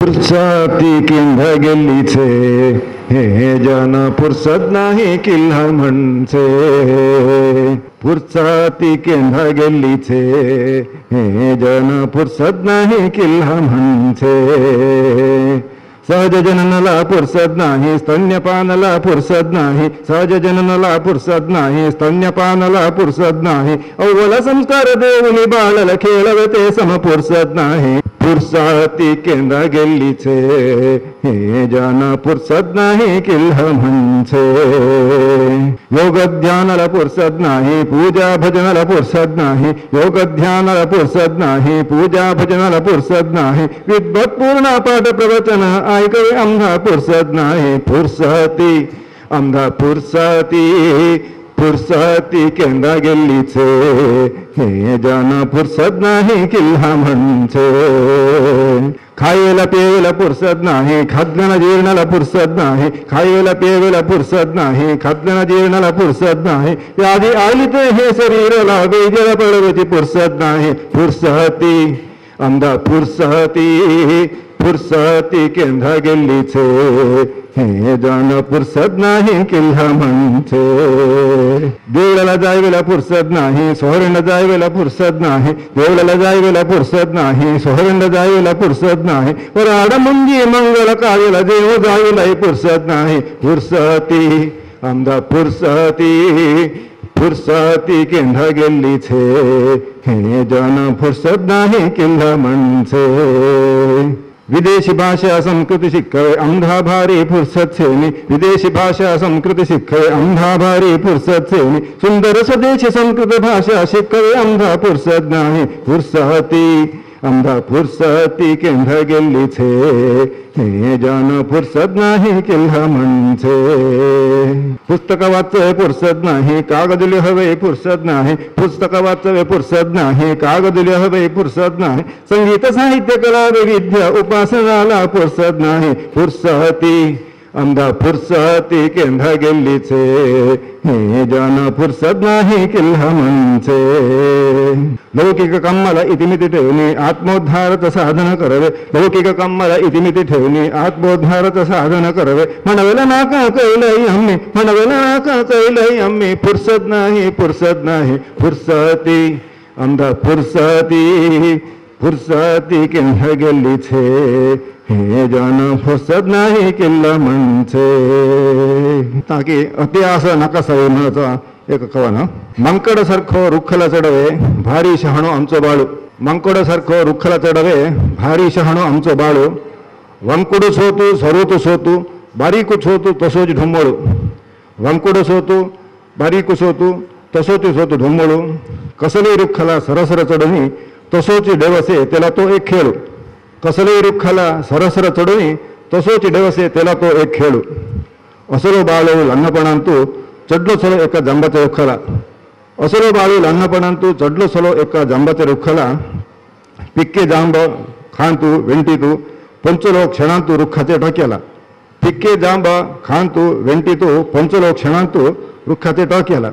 फुरसती केंद्र गेलीचे हे जन फुरसत नाही किल्हा म्हणचे फुरसती केंद्र गेलीचे हे जन फुरसत नाही किल्हा म्हणचे सहज जननाला फुरसत नाही स्तन्यपानाला फुरसत नाही सहज जननाला फुरसत नाही स्तन्यपानाला फुरसत नाही अव्वल संस्कार देऊनी बाळला खेळवते सम फुरसत नाही फुरसती केंद्र गेलीचे हे जन फुरसत नाही किल्हा म्हणचे योग ध्यानाला फुरसत नाही पूजा भजनाला फुरसत नाही योग ध्यानाला फुरसत नाही पूजा भजनाला फुरसत नाही विद्वत पूर्ण पाठ प्रवचन ऐकवे आम्हा फुरसत नाही फुरसती आम्हा फुरसती केंद्र गेलीचे हे जन फुरसत नाही किल्हा म्हणचे खायला पेवेला फुरसत नाही खाद्याला जीर्णाला फुरसत नाही खायला पेवेला फुरसत नाही खाद्याला जीर्णाला फुरसत नाही यादी आली ते हे शरीराला वेजला पडवची फुरसत नाही फुरसती आमदा फुरसती केंद्र गेलीचे हे जन फुरसत नाही किल्हा म्हणचे देवळाला जायवेला फुरसत नाही सोहरंड जायवेला फुरसत नाही देवळाला जायवेला फुरसत नाही सोहरंड जायवेला फुरसत नाही पर आडमुंजी मंगल कार्याला देव जायवेला फुरसत नाही फुरसती आमदा फुरसती केंद्र गेलीचे हे जन फुरसत नाही किल्हा म्हणचे विदेशी भाषा संस्कृती शिकावे आमधा भारी फुरसत सेनी विदेशी भाषा संस्कृती शिकावे आमधा भारी फुरसत सेनी सुंदर स्वदेशी संस्कृत भाषा शिकावे आमधा फुरसत नाही फुरसती आमधा फुरसती केंद्र गेलीचे हे जन फुरसत नाही किल्हा म्हणचे पुस्तक वाचवे फुरसत नाही कागद लिहावे फुरसत नाही पुस्तक वाचवे फुरसत नाही कागद लिहावे फुरसत नाही संगीत साहित्य कला विद्या उपासनाला फुरसत नाही फुरसती आमदा फुरसती केंद्र गेलीचे हे जन फुरसत नाही किल्हा म्हणचे लौकिक कामाला इतिमिती ठेवणे आत्मोद्धाराचं साधन करावे लौकिक कामाला इतिमिती ठेवणे आत्मोद्धाराचं साधन करावे म्हणवेला नाका कैलई आम्ही म्हणवेला नाका कैलई आम्ही फुरसत नाही फुरसती आमदा फुरसती केंद्र गेलीचे हे जन फुरसत नाही किल्ला म्हणचे ताकी अति असं नका सवय म्हणाचा एक कवन मंकड सारखं रुखला चढवे भारी शहाणो आमचो बाळू मंकड सारखं रुखला चढवे भारी शहाणो आमचो बाळू वंकुडू सोतू सरोतू सोतू बारीकू सोतू तसोच ढुंबळू वंकुडू सोतू बारीकू सोतू तसोची सोतू ढुंबळू कसले रुखला सरसर चढणी तसोची डेवसे त्याला तो एक खेळू कसले रुखाला सरसर चढणी तसोची डेवसे त्याला तो एक खेळू असलो बाळू लन्नपणांतू चढलो सलो एका जांबाच्या रुखाला असलो बाळू लन्नपणांतू चढलो सलो एका जांबाच्या रुखाला पिक्के जांब खांतू वेंटीतू पंचलो क्षणांतू रुखाचे टाक्याला पिक्के जांब खांतू वेंटीतू पंचलो क्षणांतू रुखाचे टाक्याला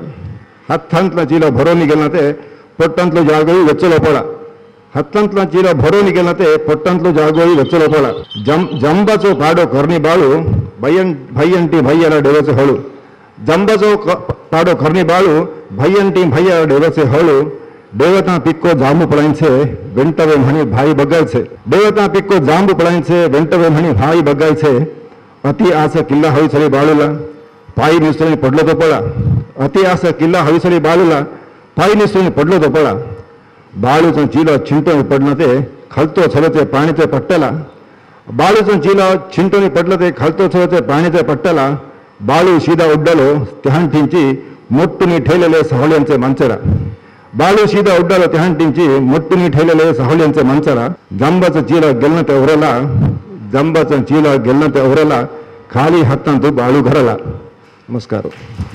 हातांतला चीला भरोनी गेला ते पट्टांतलो जागोळी वेचलो पडा हत्तंतला चीला भरोनी गेला ते पट्टंतलो जागोळी वेचलो पडा जंबाचो पाडो करणी बाळू भय्यंटी भय्याला डेवचे हळू जंबाचो पाडो करणी बाळू भय्यंटी भय्याला डेवचे हळू देवता पिक्को जांबू पळायचे वेंटवे म्हणी भाई बघायचे देवता पिक्को जांबू पळायचे वेंटवे म्हणी भाई बघायचे अति आस किल्ला हळूसळी बाळूला पायी निसळून पडलो तो पळा अति आस किल्ला हळूसळी बाळूला पायी निसळून पडलो तो पळा बाळूचं चिलो चिंटोनी पडलं ते खालतो छलते पाणीचे पट्ट्याला बाळूचं चिलो चिंटोनी पडलं ते खालतो छलते पाणीचे पट्ट्याला बाळू सीधा उड्डलो तेहांटींची मोट्टुनी ठेलेले सावळ्यांचे मंचरा बाळू सीधा उड्डलो तेहांटींची मोट्टुनी ठेलेले सावळ्यांचे मंचरा जंबाचं चिलो गेलनं ते उरला जंबाचं चिलो गेलनं ते उरला खाली हातांतू बाळू घरला नमस्कार.